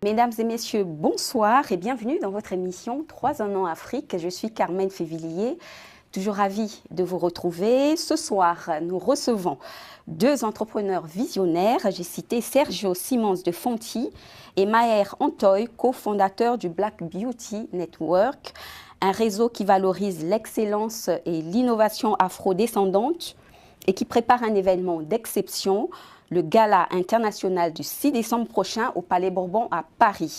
Mesdames et messieurs, bonsoir et bienvenue dans votre émission 3 en en Afrique. Je suis Carmen Févillier, toujours ravie de vous retrouver. Ce soir, nous recevons 2 entrepreneurs visionnaires. J'ai cité Sergio Simons de Fonti et Maher Antoy, cofondateur du Black Beauty Network, un réseau qui valorise l'excellence et l'innovation afro-descendante et qui prépare un événement d'exception, le Gala international du 6 décembre prochain au Palais Bourbon à Paris.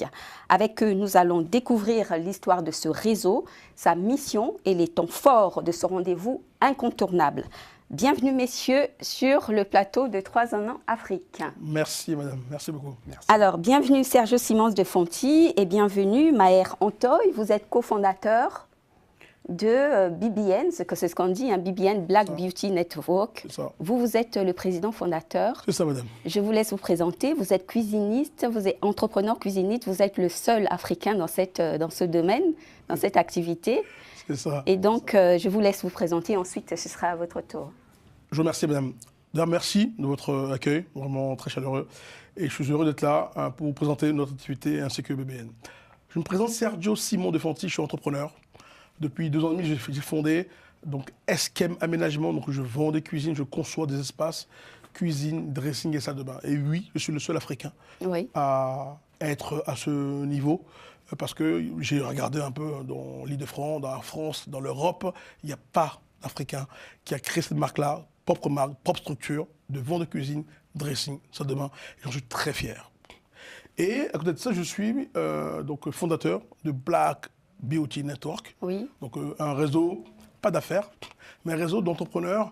Avec eux, nous allons découvrir l'histoire de ce réseau, sa mission et les temps forts de ce rendez-vous incontournable. Bienvenue, messieurs, sur le plateau de 3 en 1 Afrique. Merci, madame. Merci beaucoup. Merci. Alors, bienvenue Sergio Simons de Fonti et bienvenue Maher Antoy. Vous êtes cofondateur de BBN, c'est ce qu'on dit, hein, BBN Black Beauty Network. Vous êtes le président fondateur. C'est ça, madame. Je vous laisse vous présenter. Vous êtes cuisiniste, vous êtes entrepreneur cuisiniste, vous êtes le seul Africain dans ce domaine, dans cette activité. C'est ça. Et donc, je vous laisse vous présenter. Ensuite, ce sera à votre tour. Je vous remercie, madame. D'ailleurs, merci de votre accueil, vraiment très chaleureux. Et je suis heureux d'être là pour vous présenter notre activité ainsi que BBN. Je me présente Sergio Simons de Fonti, je suis entrepreneur. Depuis 2 ans et demi, j'ai fondé donc Eskem Aménagement. Donc je vends des cuisines, je conçois des espaces, cuisine, dressing et salle de bain. Et oui, je suis le seul Africain à être à ce niveau. Parce que j'ai regardé un peu dans l'Île-de-France, dans la France, dans l'Europe, il n'y a pas d'Africain qui a créé cette marque, propre structure de vente de cuisine, dressing, salle de bain. Et j'en suis très fier. Et à côté de ça, je suis donc fondateur de Black Beauty Network, donc un réseau, pas d'affaires, mais un réseau d'entrepreneurs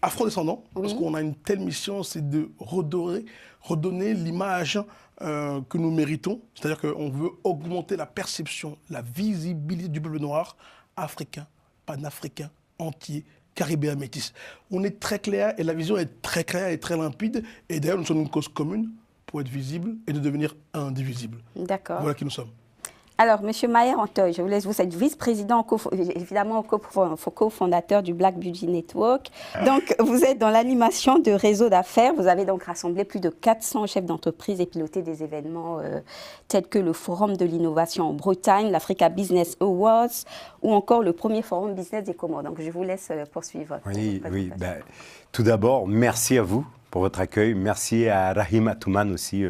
afro-descendants, parce qu'on a une telle mission, c'est de redonner l'image que nous méritons, c'est-à-dire qu'on veut augmenter la perception, la visibilité du peuple noir, africain, panafricain, entier, caribéen, métis. On est très clair et la vision est très claire et très limpide, et d'ailleurs nous sommes une cause commune pour être visible et de devenir indivisible. D'accord. Voilà qui nous sommes. Alors, Monsieur Maher Antoy, je vous laisse, vous êtes vice-président, évidemment cofondateur du Black Beauty Network. Donc, vous êtes dans l'animation de réseaux d'affaires. Vous avez donc rassemblé plus de 400 chefs d'entreprise et piloté des événements tels que le Forum de l'innovation en Bretagne, l'Africa Business Awards ou encore le premier Forum Business des Comores. Donc, je vous laisse poursuivre. Oui. Tout d'abord, merci à vous pour votre accueil. Merci à Rahim Atouman aussi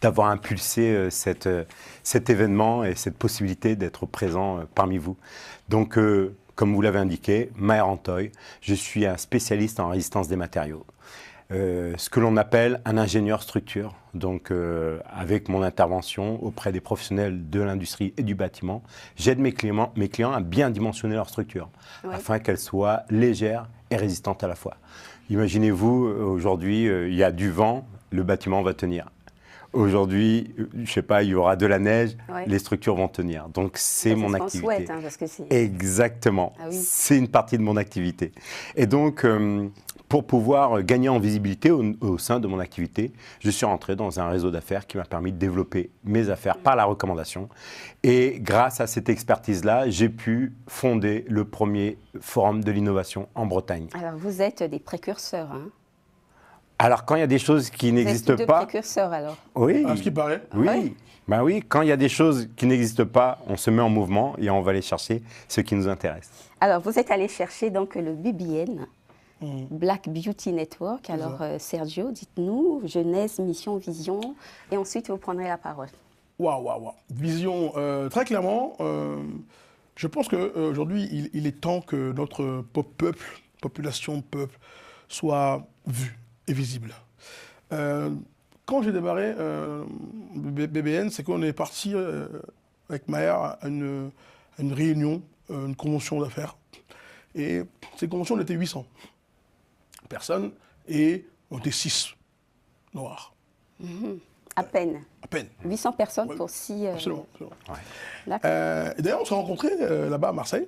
d'avoir impulsé cet événement et cette possibilité d'être présent parmi vous. Donc, comme vous l'avez indiqué, Maher Antoy, je suis un spécialiste en résistance des matériaux. Ce que l'on appelle un ingénieur structure. Donc, avec mon intervention auprès des professionnels de l'industrie et du bâtiment, j'aide mes clients à bien dimensionner leur structure afin qu'elle soit légère et résistante à la fois. Imaginez-vous, aujourd'hui, il y a du vent, le bâtiment va tenir. Aujourd'hui, je ne sais pas, il y aura de la neige, les structures vont tenir. Donc, c'est mon activité. Souhaite, hein, parce que Exactement. C'est une partie de mon activité. Et donc, pour pouvoir gagner en visibilité au sein de mon activité, je suis rentré dans un réseau d'affaires qui m'a permis de développer mes affaires par la recommandation. Et grâce à cette expertise-là, j'ai pu fonder le premier forum de l'innovation en Bretagne. Alors, vous êtes des précurseurs, hein? Alors, quand il y a des choses qui n'existent pas… Vous êtes deux précurseurs, alors? Oui. À ce qui paraît. Oui. Ben oui, quand il y a des choses qui n'existent pas, on se met en mouvement et on va aller chercher ce qui nous intéresse. Alors, vous êtes allé chercher donc le BBN, Black Beauty Network. Alors, Sergio, dites-nous, genèse, mission, vision, et ensuite vous prendrez la parole. Waouh. Vision, très clairement, je pense qu'aujourd'hui, il est temps que notre population, peuple, soit vue et visible. Quand j'ai démarré BBN, c'est qu'on est parti avec Maher à une réunion, une convention d'affaires. Et ces conventions, on était 800 personnes et on était 6 noirs. À peine. À peine. 800 personnes pour 6… Absolument. D'ailleurs, on s'est rencontrés là-bas à Marseille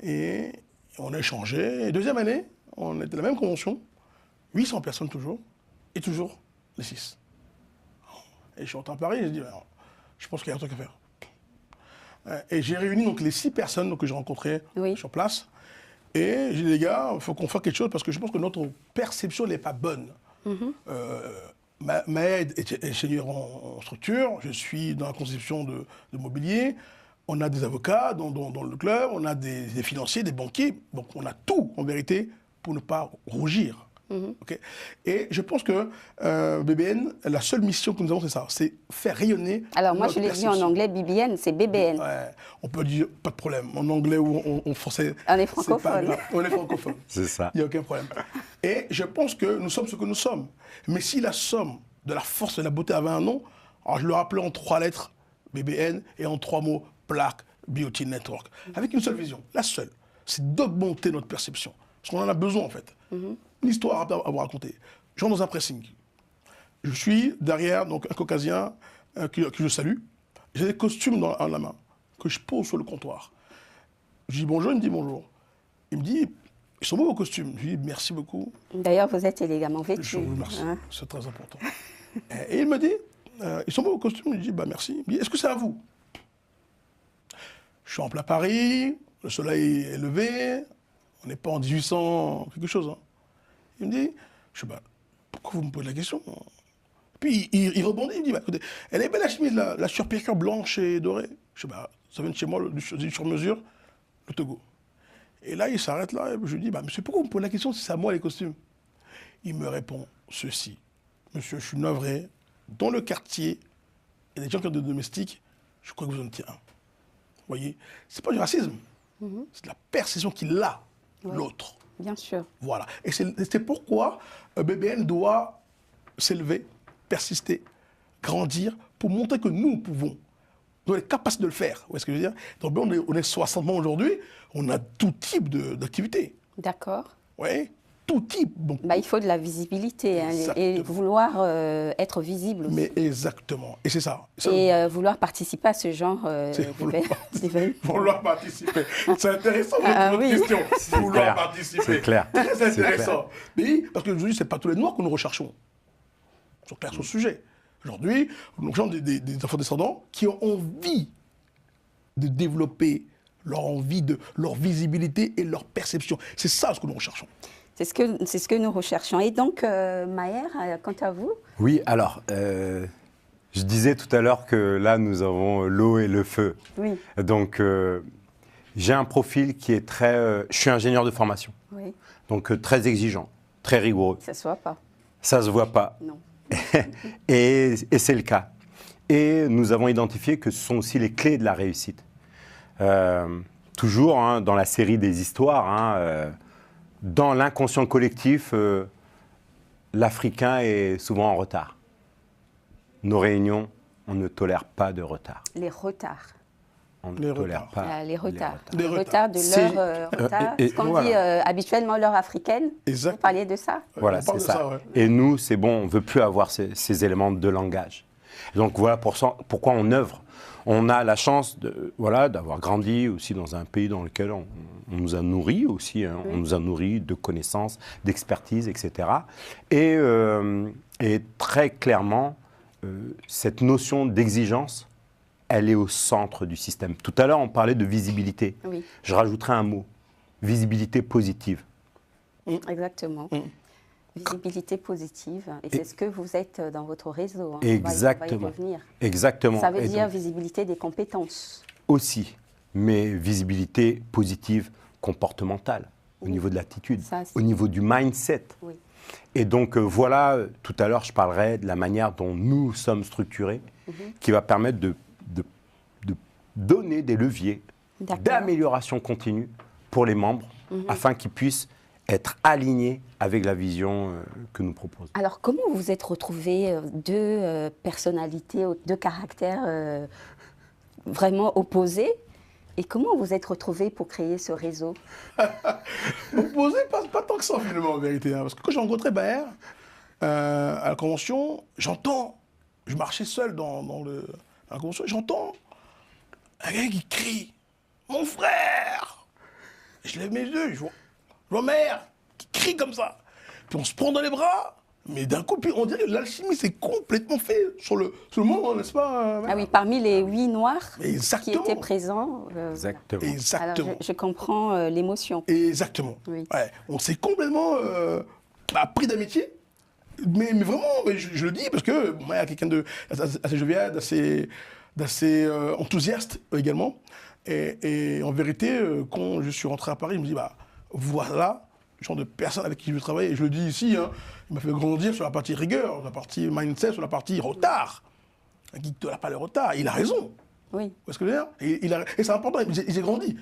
et on a échangé. Et deuxième année, on était à la même convention, 800 personnes toujours, et toujours les 6. Et je suis rentré à Paris et je dis, je pense qu'il y a un truc à faire. Et j'ai réuni donc les 6 personnes que j'ai rencontrées sur place. Et j'ai dit, les gars, il faut qu'on fasse quelque chose parce que je pense que notre perception n'est pas bonne. Maher est ingénieur en structure, je suis dans la conception de mobilier, on a des avocats dans le club, on a des financiers, des banquiers, donc on a tout en vérité pour ne pas rougir. Okay. Et je pense que BBN, la seule mission que nous avons, c'est ça, c'est faire rayonner. Alors moi je l'ai dit en anglais, BBN, c'est BBN. Ouais, on peut dire, pas de problème, en anglais ou en français. On est francophone. On est francophone. C'est ça. Il n'y a aucun problème. Et je pense que nous sommes ce que nous sommes. Mais si la somme de la force et de la beauté avait un nom, alors je le rappelais en 3 lettres, BBN, et en 3 mots, Black Beauty Network. Avec une seule vision, la seule, c'est d'augmenter notre perception. Parce qu'on en a besoin en fait. Une histoire à vous raconter. Je rentre dans un pressing. Je suis derrière donc, un caucasien que je salue. J'ai des costumes dans la main que je pose sur le comptoir. Je dis bonjour, il me dit bonjour. Il me dit, ils sont beaux vos costumes. Je lui dis merci beaucoup. D'ailleurs, vous êtes élégamment vêtu. Je vous remercie, c'est très important. Et il me dit, ils sont beaux vos costumes. Je lui dis, bah merci. Il me dit, est-ce que c'est à vous? Je suis en plein Paris, le soleil est levé, on n'est pas en 1800 quelque chose. Hein. Il me dit, je sais pas, pourquoi vous me posez la question? Puis il rebondit, il me dit, bah, écoutez, elle est belle la chemise, la surpiqûre blanche et dorée. Je sais pas, ça vient de chez moi, du sur-mesure, le Togo. Et là, il s'arrête là, et je lui dis, bah, monsieur, pourquoi vous me posez la question si c'est à moi les costumes? Il me répond ceci, monsieur, je suis navré, dans le quartier, il y a des gens qui ont des domestiques, je crois que vous en étiez un. Vous voyez, c'est pas du racisme, c'est de la perception qu'il a, l'autre. Bien sûr. Voilà. Et c'est pourquoi BBN doit s'élever, persister, grandir, pour montrer que nous pouvons. Nous avons les capacités de le faire. Vous voyez ce que je veux dire? Donc, on est 60 membres aujourd'hui, on a tout type d'activité. D'accord. Oui, tout type. Donc, il faut de la visibilité et vouloir être visible aussi. Mais exactement. Et c'est ça. Et vouloir participer à ce genre d'événements. Vouloir participer. C'est intéressant votre question. Vouloir participer. C'est clair. Très intéressant. Mais parce que aujourd'hui, ce n'est pas tous les Noirs que nous recherchons. Sur clair sur le sujet. Aujourd'hui, nous avons des enfants descendants qui ont envie de développer leur visibilité et leur perception. C'est ça ce que nous recherchons. C'est ce que nous recherchons. Et donc, Maher, quant à vous? Oui, alors, je disais tout à l'heure que là, nous avons l'eau et le feu. Oui. Donc, j'ai un profil qui est très... je suis ingénieur de formation. Oui. Donc, très exigeant, très rigoureux. Ça ne se voit pas. Ça ne se voit pas. Non. et c'est le cas. Et nous avons identifié que ce sont aussi les clés de la réussite. Toujours, hein, dans la série des histoires, dans l'inconscient collectif, l'Africain est souvent en retard. Nos réunions, on ne tolère pas de retard. Les retards. On ne tolère pas les retards. Les retards de l'heure retard. Ce qu'on dit habituellement l'heure africaine. Exact. Vous parliez de ça? Voilà, c'est ça. Et nous, c'est bon, on ne veut plus avoir ces éléments de langage. Donc voilà pourquoi on œuvre. On a la chance d'avoir grandi aussi dans un pays dans lequel on nous a nourris aussi. Hein, on nous a nourris de connaissances, d'expertise, etc. Et très clairement, cette notion d'exigence, elle est au centre du système. Tout à l'heure, on parlait de visibilité. Oui. Je rajouterai un mot, visibilité positive. Exactement. Visibilité positive. Et c'est ce que vous êtes dans votre réseau. Hein. Exactement. On va y revenir. Exactement. Ça veut dire visibilité des compétences. Aussi, mais visibilité positive comportementale, au niveau de l'attitude, au niveau du mindset. Oui. Et donc voilà, tout à l'heure, je parlerai de la manière dont nous sommes structurés, qui va permettre de donner des leviers d'amélioration continue pour les membres, afin qu'ils puissent être alignés avec la vision que nous proposons. Alors, comment vous vous êtes retrouvés deux personnalités, deux caractères vraiment opposés? Et comment vous êtes retrouvés pour créer ce réseau? Opposés, pas tant que ça, finalement, en vérité. Hein, parce que quand j'ai rencontré Maher à la convention, je marchais seul dans la convention, j'entends un gars qui crie « Mon frère !» Je lève mes yeux, je vois Maher qui crie comme ça. Puis on se prend dans les bras, mais d'un coup, on dirait que l'alchimie s'est complètement fait sur le moment, n'est-ce pas? Ah oui, parmi les 8 Noirs qui étaient présents. Exactement. Exactement. Alors je comprends l'émotion. Exactement. Oui. Ouais, on s'est complètement pris d'amitié. Mais vraiment, je le dis parce que moi, il y a quelqu'un assez jovial, d'assez enthousiaste également. Et en vérité, quand je suis rentré à Paris, je me dis, bah, voilà le genre de personne avec qui je veux travailler. Et je le dis ici, hein, il m'a fait grandir sur la partie rigueur, sur la partie mindset, sur la partie retard. Qui ne tolère pas le retard. Il a raison. Oui. Vous voyez ce que je veux dire? Et c'est important, il a grandi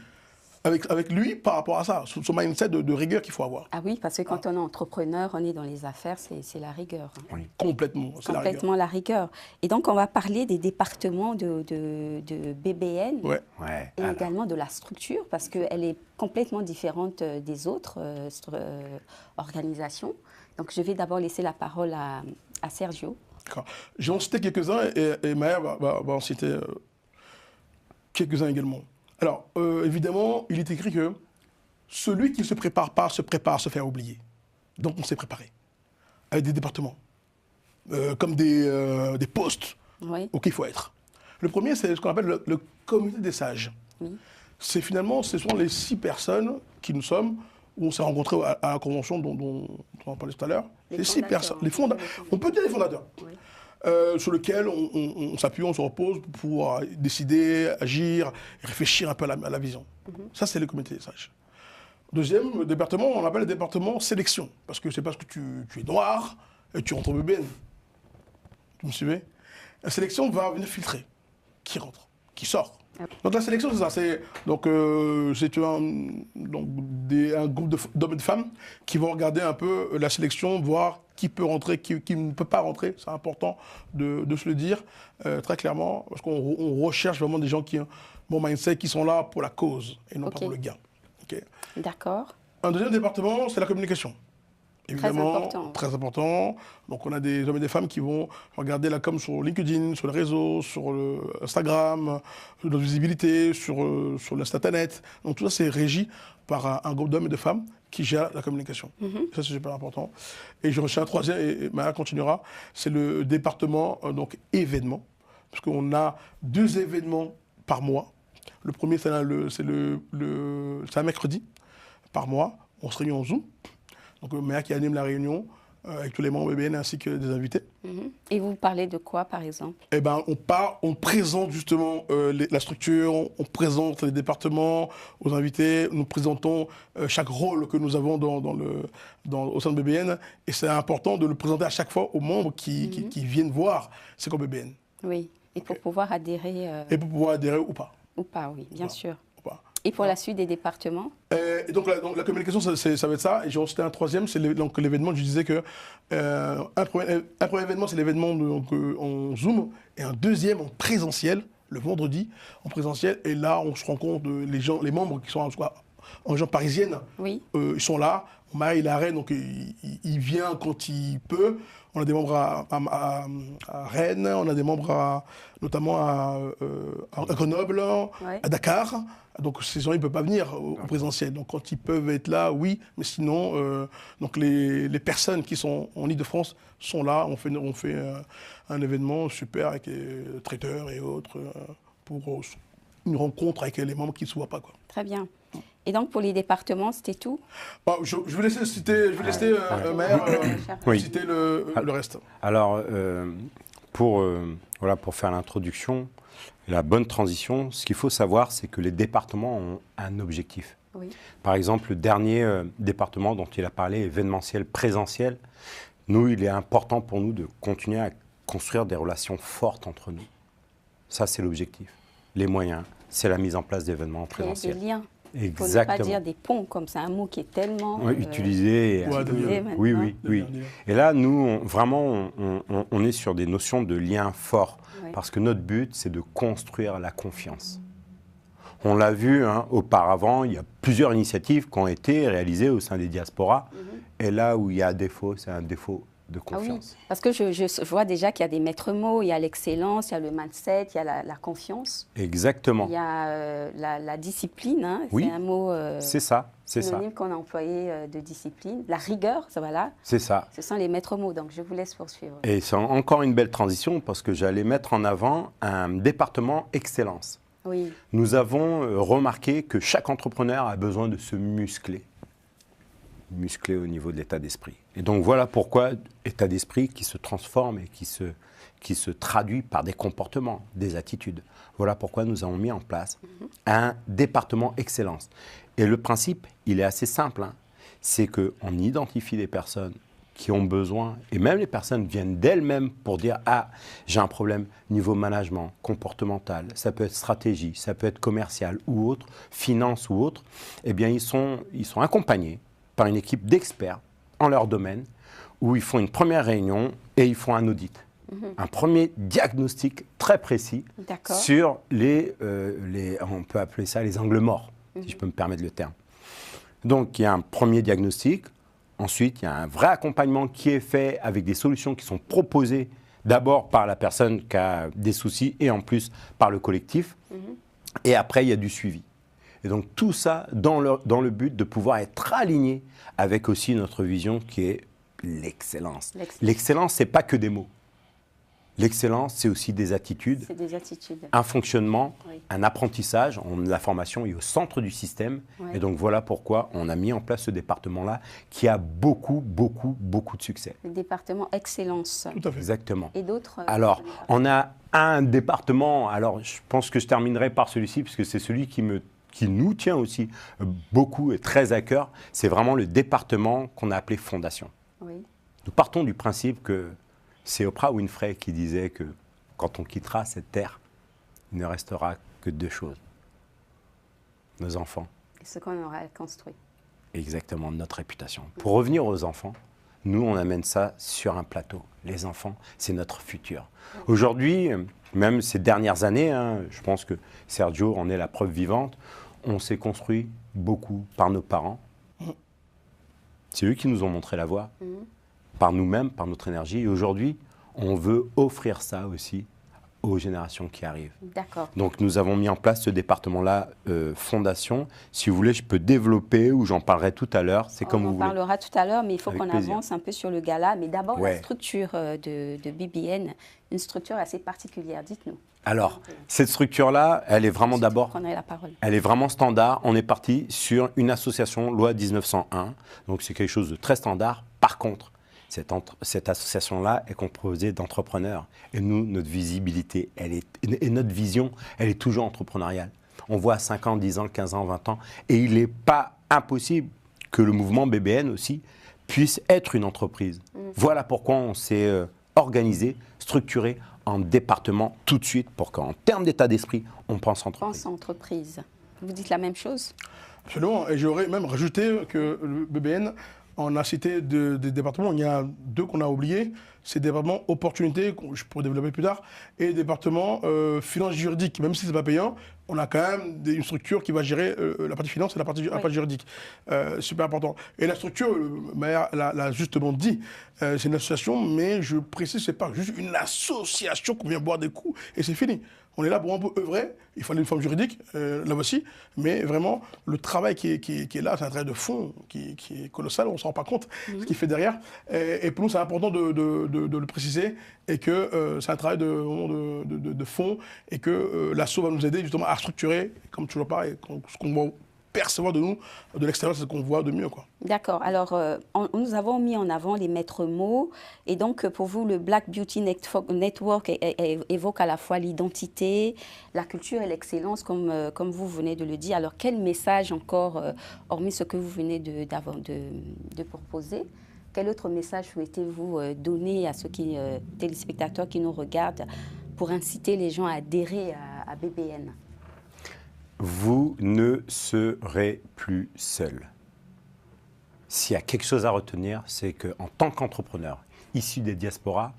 avec lui par rapport à ça, son mindset de rigueur qu'il faut avoir. Ah oui, parce que quand on est entrepreneur, on est dans les affaires, c'est la rigueur. Oui. Complètement, c'est Complètement la rigueur. Et donc, on va parler des départements de BBN Ouais. Ouais, et alors. également de la structure, parce qu'elle est complètement différente des autres organisations. Donc, je vais d'abord laisser la parole à Sergio. D'accord. Je vais en citer quelques-uns et Maher va en citer quelques-uns également. Alors, évidemment, il est écrit que celui qui ne se prépare pas se prépare à se faire oublier. Donc, on s'est préparé avec des départements, comme des postes Oui. auxquels il faut être. Le premier, c'est ce qu'on appelle le comité des sages. Oui. C'est finalement, ce sont les 6 personnes qui nous sommes, où on s'est rencontrés à la convention dont on parlait tout à l'heure. Les 6 personnes, on peut dire les fondateurs. Oui. Sur lequel on s'appuie, on se repose pour pouvoir décider, agir, réfléchir un peu à la vision. Ça, c'est le comité des sages. Deuxième département, on l'appelle le département sélection, parce que c'est parce que tu es noir et tu rentres au BBN. Vous me suivez? La sélection va venir filtrer qui rentre, qui sort. Donc la sélection, c'est ça. C'est un groupe d'hommes et de femmes qui vont regarder un peu la sélection, voir qui peut rentrer, qui ne peut pas rentrer. C'est important de se le dire très clairement, parce qu'on recherche vraiment des gens qui ont bon mindset, qui sont là pour la cause et non pas pour le gain. Okay. D'accord. Un deuxième département, c'est la communication. Évidemment, très important. Donc on a des hommes et des femmes qui vont regarder la com sur LinkedIn, sur les réseaux, sur Instagram, sur la visibilité, sur l'Instanet. Donc tout ça c'est régi par un groupe d'hommes et de femmes qui gèrent la communication. Ça c'est super important. Et je recherche un troisième, et Maya continuera, c'est le département donc événements. Parce qu'on a 2 événements par mois. Le premier c'est un mercredi par mois. On se réunit en Zoom. Donc, Maya qui anime la réunion avec tous les membres BBN ainsi que des invités. Et vous parlez de quoi, par exemple? Eh ben, on présente justement la structure, on présente les départements aux invités, nous présentons chaque rôle que nous avons au sein de BBN. Et c'est important de le présenter à chaque fois aux membres qui viennent voir c'est quoi BBN. Oui, et pour pouvoir adhérer... Et pour pouvoir adhérer ou pas. Ou pas, oui, bien sûr. Ou pas. Et pour la suite des départements? Et donc la communication, ça va être ça. Et j'ai cité un troisième, c'est l'événement. Je disais que un premier événement, c'est l'événement en Zoom, et un deuxième en présentiel, le vendredi, en présentiel. Et là, on se rencontre les membres qui sont en région parisienne. Oui. Ils sont là. Maï, il est à Rennes, donc il vient quand il peut. On a des membres à Rennes, on a des membres notamment à Grenoble, Ouais. à Dakar. Donc ces gens, ils ne peuvent pas venir au présentiel. Donc quand ils peuvent être là, oui. Mais sinon, donc les personnes qui sont en Ile-de-France sont là. On fait un événement super avec les traiteurs et autres pour une rencontre avec les membres qui ne se voient pas, quoi. Très bien. Et donc, pour les départements, c'était tout? Bon, je vais laisser Maher Oui. citer le reste. Alors, pour faire l'introduction, la bonne transition, ce qu'il faut savoir, c'est que les départements ont un objectif. Oui. Par exemple, le dernier département dont il a parlé, événementiel, présentiel, nous, il est important pour nous de continuer à construire des relations fortes entre nous. Ça, c'est l'objectif. Les moyens, c'est la mise en place d'événements présentiels. Des liens. Il ne faut Exactement. pas dire des ponts, comme c'est un mot qui est tellement utilisé. utilisé maintenant. Oui. Et là, nous, on est sur des notions de liens forts. Oui. Parce que notre but, c'est de construire la confiance. On l'a vu auparavant, il y a plusieurs initiatives qui ont été réalisées au sein des diasporas. Et là où il y a défaut, c'est un défaut de confiance. Ah oui, parce que je vois déjà qu'il y a des maîtres mots, il y a l'excellence, il y a le mindset, il y a la confiance. Exactement. Il y a la discipline, hein, Oui, c'est un mot c'est ça. qu'on a employé de discipline. La rigueur, ça voilà. C'est ça. Ce sont les maîtres mots, donc je vous laisse poursuivre. Et c'est encore une belle transition parce que j'allais mettre en avant un département excellence. Oui. Nous avons remarqué que chaque entrepreneur a besoin de se muscler. musclé au niveau de l'état d'esprit. Et donc voilà pourquoi état d'esprit qui se transforme et qui se traduit par des comportements, des attitudes. Voilà pourquoi nous avons mis en place un département excellence. Et le principe, il est assez simple, hein. C'est qu'on identifie les personnes qui ont besoin, et même les personnes viennent d'elles-mêmes pour dire « Ah, j'ai un problème niveau management, comportemental, ça peut être stratégie, ça peut être commercial ou autre, finance ou autre », eh bien ils sont accompagnés par une équipe d'experts en leur domaine où ils font une première réunion et ils font un audit. Un premier diagnostic très précis sur on peut appeler ça les angles morts, si je peux me permettre le terme. Donc il y a un premier diagnostic. Ensuite, il y a un vrai accompagnement qui est fait avec des solutions qui sont proposées d'abord par la personne qui a des soucis et en plus par le collectif. Et après, il y a du suivi. Et donc tout ça dans le but de pouvoir être aligné avec aussi notre vision qui est l'excellence. L'excellence, ce n'est pas que des mots. L'excellence, c'est aussi des attitudes, un fonctionnement, un apprentissage. La formation est au centre du système. Et donc, voilà pourquoi on a mis en place ce département-là qui a beaucoup de succès. Le département excellence. Tout à fait. Exactement. Et d'autres Alors, on a un département, alors je pense que je terminerai par celui-ci, puisque c'est celui qui nous tient aussi beaucoup et très à cœur. C'est vraiment le département qu'on a appelé Fondation. Nous partons du principe que c'est Oprah Winfrey qui disait que quand on quittera cette terre, il ne restera que deux choses. Nos enfants. Et ce qu'on aura construit. Exactement, notre réputation. Pour revenir aux enfants, nous, on amène ça sur un plateau. Les enfants, c'est notre futur. Aujourd'hui, même ces dernières années, hein, je pense que Sergio en est la preuve vivante, on s'est construit beaucoup par nos parents. C'est eux qui nous ont montré la voie. Par nous-mêmes, par notre énergie. Et aujourd'hui, on veut offrir ça aussi aux générations qui arrivent. D'accord. Donc, nous avons mis en place ce département-là, Fondation. Si vous voulez, je peux développer ou j'en parlerai tout à l'heure. C'est comme vous voulez. On en parlera tout à l'heure, mais il faut qu'on avance un peu sur le gala. Mais d'abord, la structure de BBN, une structure assez particulière. Dites-nous. Alors, cette structure-là, elle est vraiment d'abord, elle est vraiment standard. On est parti sur une association, loi 1901. Donc, c'est quelque chose de très standard. Par contre, cette association-là est composée d'entrepreneurs. Et nous, notre visibilité et notre vision, elle est toujours entrepreneuriale. On voit à 5 ans, 10 ans, 15 ans, 20 ans. Et il n'est pas impossible que le mouvement BBN aussi puisse être une entreprise. Voilà pourquoi on s'est organisé, structuré en département tout de suite pour qu'en termes d'état d'esprit, on pense entreprise. Vous dites la même chose? Absolument. Et j'aurais même rajouté que le BBN, on a cité des départements, il y a deux qu'on a oubliés, c'est le département opportunité, que je pourrais développer plus tard, et le département finance juridique. Même si ce n'est pas payant, on a quand même une structure qui va gérer la partie finance et la partie juridique. Super important. Et la structure, Maya l'a justement dit, c'est une association, mais je précise, ce n'est pas juste une association qu'on vient boire des coups et c'est fini. On est là pour un peu œuvrer, il fallait une forme juridique, là aussi, mais vraiment, le travail qui est là, c'est un travail de fond qui est colossal, on ne s'en rend pas compte, ce qu'il fait derrière. Et pour nous, c'est important de le préciser, et que c'est un travail de fond, et que l'ASSO va nous aider justement à structurer, comme toujours pareil, ce qu'on va percevoir de nous, de l'extérieur, c'est ce qu'on voit de mieux, quoi. D'accord. Alors, nous avons mis en avant les maîtres mots. Et donc, pour vous, le Black Beauty Network évoque à la fois l'identité, la culture et l'excellence, comme vous venez de le dire. Alors, quel message encore, hormis ce que vous venez de proposer, quel autre message souhaitez-vous donner à ceux téléspectateurs qui nous regardent pour inciter les gens à adhérer à BBN? Vous ne serez plus seul. S'il y a quelque chose à retenir, c'est qu'en tant qu'entrepreneur issu des diasporas,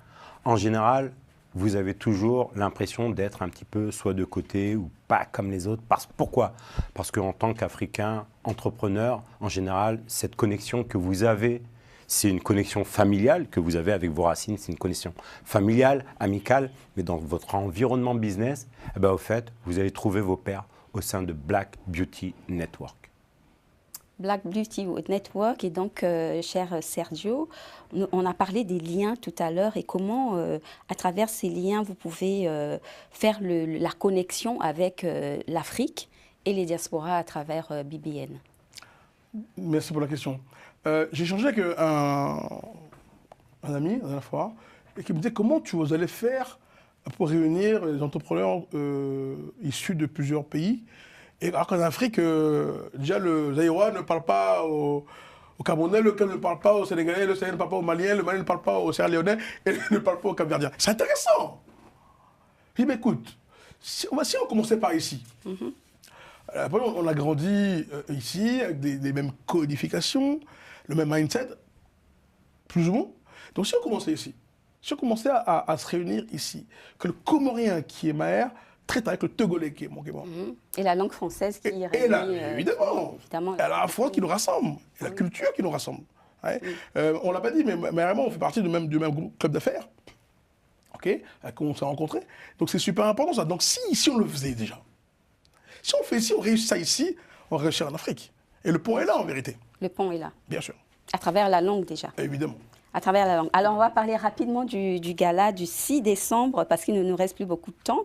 en général, vous avez toujours l'impression d'être un petit peu soit de côté ou pas comme les autres. Pourquoi? Parce qu'en tant qu'Africain entrepreneur, en général, cette connexion que vous avez, c'est une connexion familiale que vous avez avec vos racines, c'est une connexion familiale, amicale, mais dans votre environnement business, au fait, vous allez trouver vos pairs au sein de Black Beauty Network. Black Beauty Network, et donc, cher Sergio, on a parlé des liens tout à l'heure et comment, à travers ces liens, vous pouvez faire la connexion avec l'Afrique et les diasporas à travers BBN. Merci pour la question. J'ai échangé avec un ami la dernière fois et qui me disait comment vous allez faire pour réunir les entrepreneurs issus de plusieurs pays. Et alors qu'en Afrique, déjà le Zaïrois ne parle pas au Camerounais, le Camerounais ne parle pas au Sénégalais, le Sénégalais ne parle pas au Malien, le Malien ne parle pas au Sierra-Léonais et ne parle pas au Cap-Verdien. C'est intéressant. Je dis, mais écoute, si on commençait par ici. Après, on a grandi ici avec des mêmes codifications, le même mindset, plus ou moins. Donc si on commençait ici, si on commençait à se réunir ici, que le Comorien qui est Maher traite avec le Togolais qui est Monkeba. Et la langue française qui Et réunit... évidemment, et la France qui nous rassemble, et la culture qui nous rassemble. Ouais. On ne l'a pas dit, mais vraiment, on fait partie du même club d'affaires. OK, on s'est rencontrés. Donc c'est super important ça. Donc si on le faisait déjà, si on réussit ça ici, on réussit en Afrique. Et le pont est là en vérité. Le pont est là. Bien sûr. À travers la langue déjà. Évidemment. À travers la langue. Alors on va parler rapidement du gala du 6 décembre parce qu'il ne nous reste plus beaucoup de temps.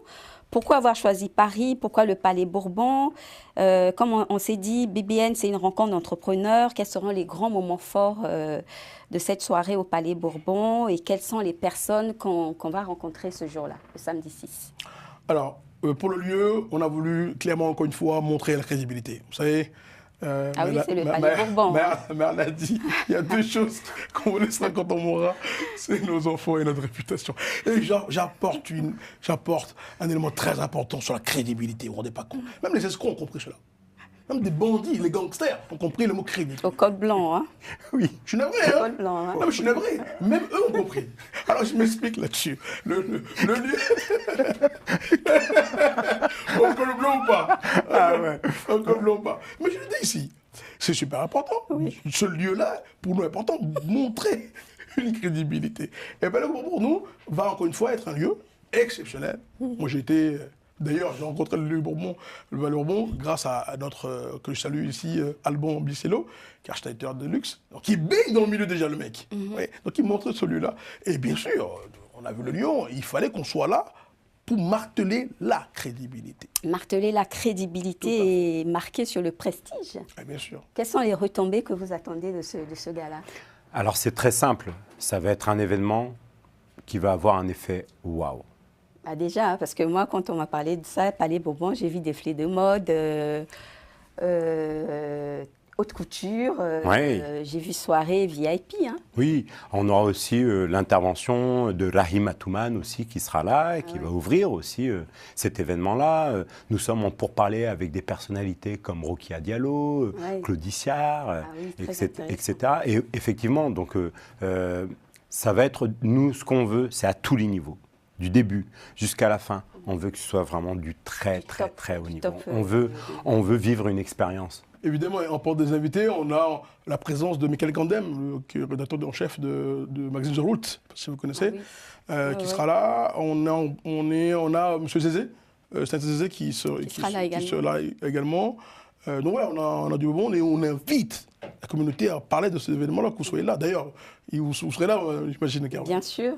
Pourquoi avoir choisi Paris? Pourquoi le Palais Bourbon? Comme on s'est dit, BBN, c'est une rencontre d'entrepreneurs. Quels seront les grands moments forts de cette soirée au Palais Bourbon? Et quelles sont les personnes qu'on va rencontrer ce jour-là, le samedi 6? Alors, pour le lieu, on a voulu clairement, encore une fois, montrer la crédibilité. Vous savez... ah oui, c'est le Palais Bourbon. Mais on a dit, il y a deux choses qu'on vous laissera quand on mourra, c'est nos enfants et notre réputation. Et j'apporte un élément très important sur la crédibilité, vous ne vous rendez pas compte. Même les escrocs ont compris cela. Même des bandits, les gangsters ont compris le mot crédibilité. Au code blanc, hein? Oui, je suis navré, hein? Au code blanc, hein? Non, mais je suis navré. Même eux ont compris. Alors, je m'explique là-dessus. Le lieu... Au col blanc ou pas? Ah ouais. Au col blanc ou pas? Mais je le dis ici, c'est super important. Oui. Ce lieu-là, pour nous, est important de montrer une crédibilité. Et bien, pour nous, va encore une fois être un lieu exceptionnel. Moi, j'ai été... D'ailleurs, j'ai rencontré le Palais Bourbon, grâce à notre, que je salue ici, Alban Bicello, qui est architecte de luxe, donc qui baigne dans le milieu déjà, le mec. Ouais, donc il montre celui-là. Et bien sûr, on a vu le lion, il fallait qu'on soit là pour marteler la crédibilité. Marteler la crédibilité et marquer sur le prestige. Et bien sûr. Quelles sont les retombées que vous attendez de ce gala? Alors c'est très simple, ça va être un événement qui va avoir un effet waouh. Ah déjà, parce que moi, quand on m'a parlé de ça, Palais Bourbon, j'ai vu défilés de mode, haute couture, j'ai vu soirée VIP. Hein. Oui, on aura aussi l'intervention de Rahim Atoumane aussi qui sera là et qui va ouvrir aussi cet événement-là. Nous sommes en pourparlers avec des personnalités comme Rokia Diallo, Claudie Siard, etc. Et effectivement, donc ça va être, nous, ce qu'on veut, c'est à tous les niveaux. Du début jusqu'à la fin, on veut que ce soit vraiment du très haut niveau. On veut vivre une expérience. Évidemment, en porte des invités, on a la présence de Michael Kandem, qui est rédacteur en chef de magazine The Route, si vous connaissez, qui sera là. On a M. Zézé, Stan Zézé qui sera là également. Donc ouais, on a du bon monde et on invite la communauté à parler de cet événement-là, que vous soyez là. D'ailleurs, vous serez là, j'imagine, Carole. Bien sûr.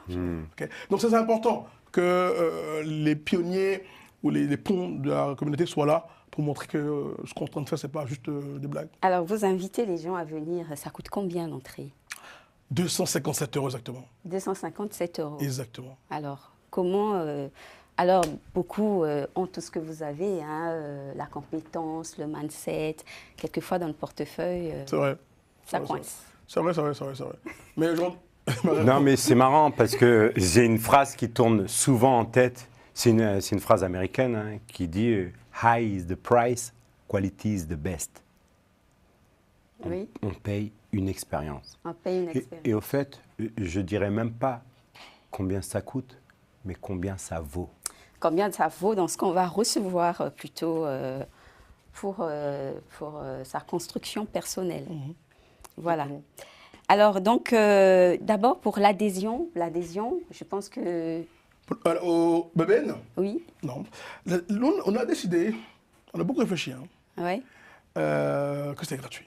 Okay. Donc ça, c'est important que les pionniers ou les ponts de la communauté soient là pour montrer que ce qu'on est en train de faire, ce n'est pas juste des blagues. Alors, vous invitez les gens à venir. Ça coûte combien l'entrée? 257 € exactement. 257 €. Exactement. Alors, comment... Alors, beaucoup ont tout ce que vous avez, hein, la compétence, le mindset. Quelquefois, dans le portefeuille, c'est vrai. Ça coince. C'est vrai. Mais non, mais c'est marrant parce que j'ai une phrase qui tourne souvent en tête. C'est une phrase américaine hein, qui dit « High is the price, quality is the best ». Oui. On paye une expérience. On paye une expérience. Et au fait, je ne dirais même pas combien ça coûte, mais combien ça vaut. Combien ça vaut dans ce qu'on va recevoir plutôt pour sa construction personnelle. Voilà. Alors donc, d'abord pour l'adhésion, je pense que... Au BBN? Oui. Non. On a décidé, on a beaucoup réfléchi, que c'était gratuit.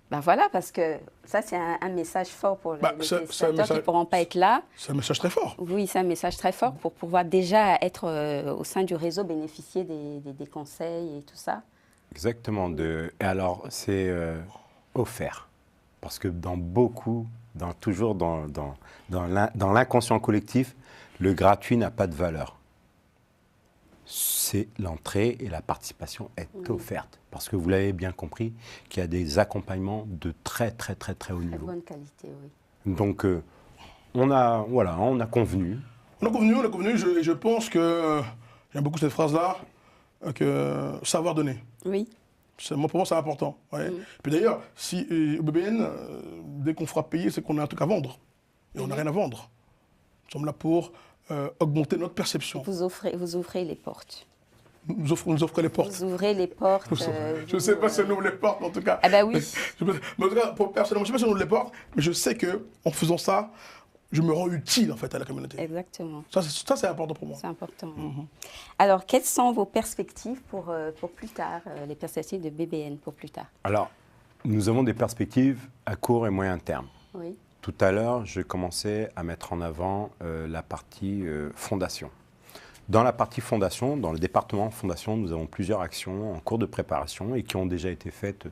Ben voilà, parce que ça, c'est un message fort pour les téléspectateurs qui ne pourront pas être là. C'est un message très fort. Oui, c'est un message très fort pour pouvoir déjà être au sein du réseau, bénéficier des conseils et tout ça. Exactement. Et alors, c'est offert. Parce que toujours dans l'inconscient collectif, le gratuit n'a pas de valeur. C'est l'entrée et la participation est offerte. Parce que vous l'avez bien compris, qu'il y a des accompagnements de très haut niveau. De bonne qualité, oui. Donc, on a convenu. On a convenu. Je pense que j'aime beaucoup cette phrase-là, que savoir donner. Oui. Pour moi, c'est important. Ouais. Puis d'ailleurs, si au BBN, dès qu'on fera payer, c'est qu'on a un truc à vendre. Et on n'a rien à vendre. Nous sommes là pour augmenter notre perception. Vous ouvrez les portes. Nous offrons les portes. Vous ouvrez les portes. Je ne sais pas si on ouvre les portes, en tout cas. Ah ben oui. Mais en tout cas, personnellement, je ne sais pas si on ouvre les portes, mais je sais qu'en faisant ça, je me rends utile en fait à la communauté. Exactement. Ça, c'est important pour moi. C'est important. Alors, quelles sont vos perspectives pour plus tard, les perspectives de BBN pour plus tard? Alors, nous avons des perspectives à court et moyen terme. Oui. Tout à l'heure, je commençais à mettre en avant la partie fondation. Dans la partie fondation, dans le département fondation, nous avons plusieurs actions en cours de préparation et qui ont déjà été faites.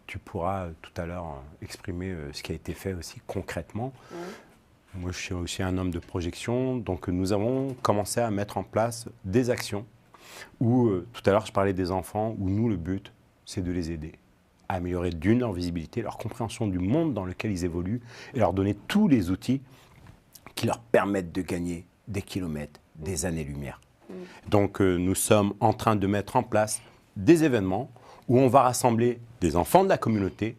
Tu pourras tout à l'heure exprimer ce qui a été fait aussi concrètement. Oui. Moi, je suis aussi un homme de projection, donc nous avons commencé à mettre en place des actions où, tout à l'heure, je parlais des enfants, où nous, le but, c'est de les aider à améliorer leur visibilité, leur compréhension du monde dans lequel ils évoluent et leur donner tous les outils qui leur permettent de gagner des kilomètres, des années-lumière. Donc, nous sommes en train de mettre en place des événements où on va rassembler des enfants de la communauté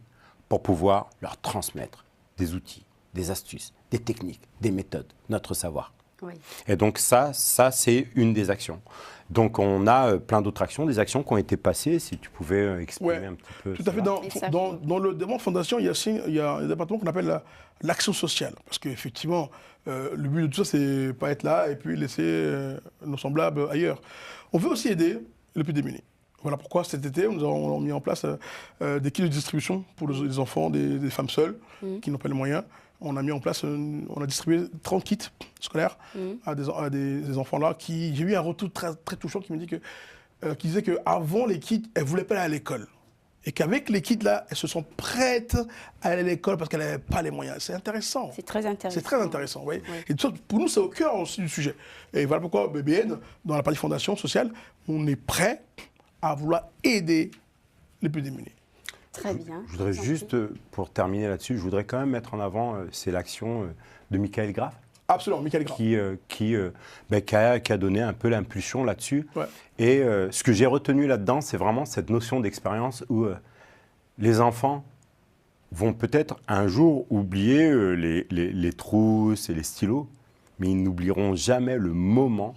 pour pouvoir leur transmettre des outils, des astuces, des techniques, des méthodes, notre savoir. Oui. Et donc ça c'est une des actions. Donc on a plein d'autres actions, des actions qui ont été passées, si tu pouvais exprimer un petit peu. Tout à fait. Dans le département de fondation, il y a un département qu'on appelle l'action sociale. Parce qu'effectivement, le but de tout ça, c'est pas être là et puis laisser nos semblables ailleurs. On veut aussi aider les plus démunis. Voilà pourquoi cet été, nous avons mis en place des kits de distribution pour les enfants, des femmes seules qui n'ont pas les moyens. On a mis en place, on a distribué 30 kits scolaires à des enfants-là. J'ai eu un retour très touchant qui disait qu'avant les kits, elles ne voulaient pas aller à l'école. Et qu'avec les kits-là, elles se sont prêtes à aller à l'école parce qu'elles n'avaient pas les moyens. C'est intéressant. C'est très intéressant. C'est très intéressant, oui. Et tout ça, pour nous, c'est au cœur aussi du sujet. Et voilà pourquoi BBN, dans la partie fondation sociale, on est prêt à vouloir aider les plus démunis. Très bien. Je voudrais juste, pour terminer là-dessus, je voudrais quand même mettre en avant, c'est l'action de Michael Graff. Absolument, Michael Graff. Qui a donné un peu l'impulsion là-dessus. Ouais. Et ce que j'ai retenu là-dedans, c'est vraiment cette notion d'expérience où les enfants vont peut-être un jour oublier les trousses et les stylos, mais ils n'oublieront jamais le moment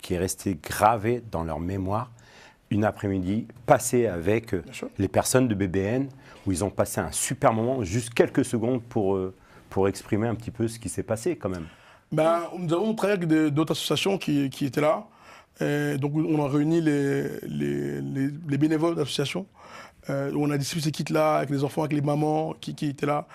qui est resté gravé dans leur mémoire. Une après-midi passée avec les personnes de BBN, où ils ont passé un super moment, juste quelques secondes pour exprimer un petit peu ce qui s'est passé quand même. Nous avons travaillé avec d'autres associations qui étaient là. Et donc on a réuni les bénévoles d'associations. On a distribué ces kits-là avec les enfants, avec les mamans qui étaient là.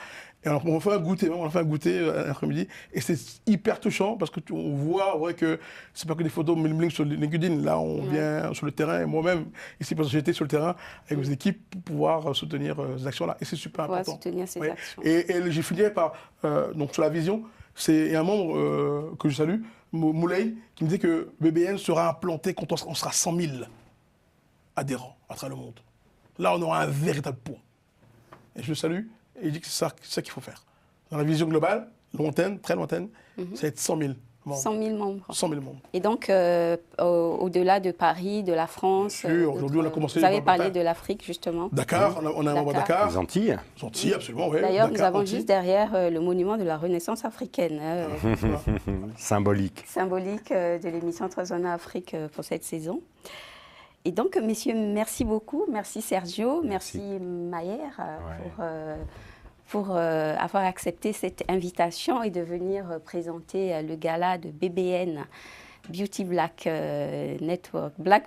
Et on a fait un goûter l'après-midi. Et c'est hyper touchant parce qu'on voit que c'est pas que des photos bling sur LinkedIn. Là, on vient sur le terrain. Et moi-même, ici, parce que j'étais sur le terrain avec mes équipes pour pouvoir soutenir ces actions-là. Et c'est super important. Soutenir ces actions. Et j'ai fini par, donc sur la vision, c'est un membre que je salue, Moulay, qui me disait que BBN sera implanté quand on sera 100 000 adhérents à travers le monde. Là, on aura un véritable poids. Et je le salue. Et il dit que c'est ça qu'il faut faire. Dans la vision globale, lointaine, très lointaine, c'est être 100 000 membres. 100 000 membres. 100 000 membres. Et donc, au-delà de Paris, de la France... Bien sûr, aujourd'hui, on a commencé... Vous avez parlé de l'Afrique, justement. Dakar, on a un membre à Dakar. Les Antilles. Les Antilles, absolument, oui. D'ailleurs, nous avons Antilles. juste derrière le monument de la Renaissance africaine. Symbolique. Symbolique de l'émission 3 ans Afrique pour cette saison. Et donc, messieurs, merci beaucoup. Merci Sergio, merci Maher pour avoir accepté cette invitation et de venir présenter le gala de BBN, Black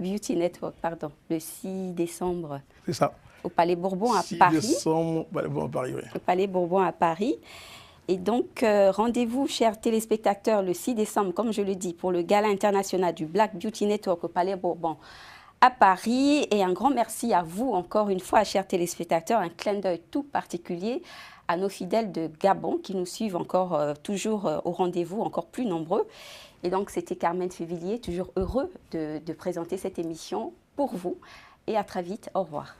Beauty Network, le 6 décembre. C'est ça. Au Palais Bourbon à Paris. 6 décembre, Palais Bourbon à Paris, oui. Au Palais Bourbon à Paris. Et donc, rendez-vous, chers téléspectateurs, le 6 décembre, comme je le dis, pour le gala international du Black Beauty Network au Palais Bourbon à Paris. Et un grand merci à vous encore une fois, chers téléspectateurs. Un clin d'œil tout particulier à nos fidèles de Gabon qui nous suivent encore toujours au rendez-vous, encore plus nombreux. Et donc, c'était Carmen Févillier, toujours heureux de présenter cette émission pour vous. Et à très vite. Au revoir.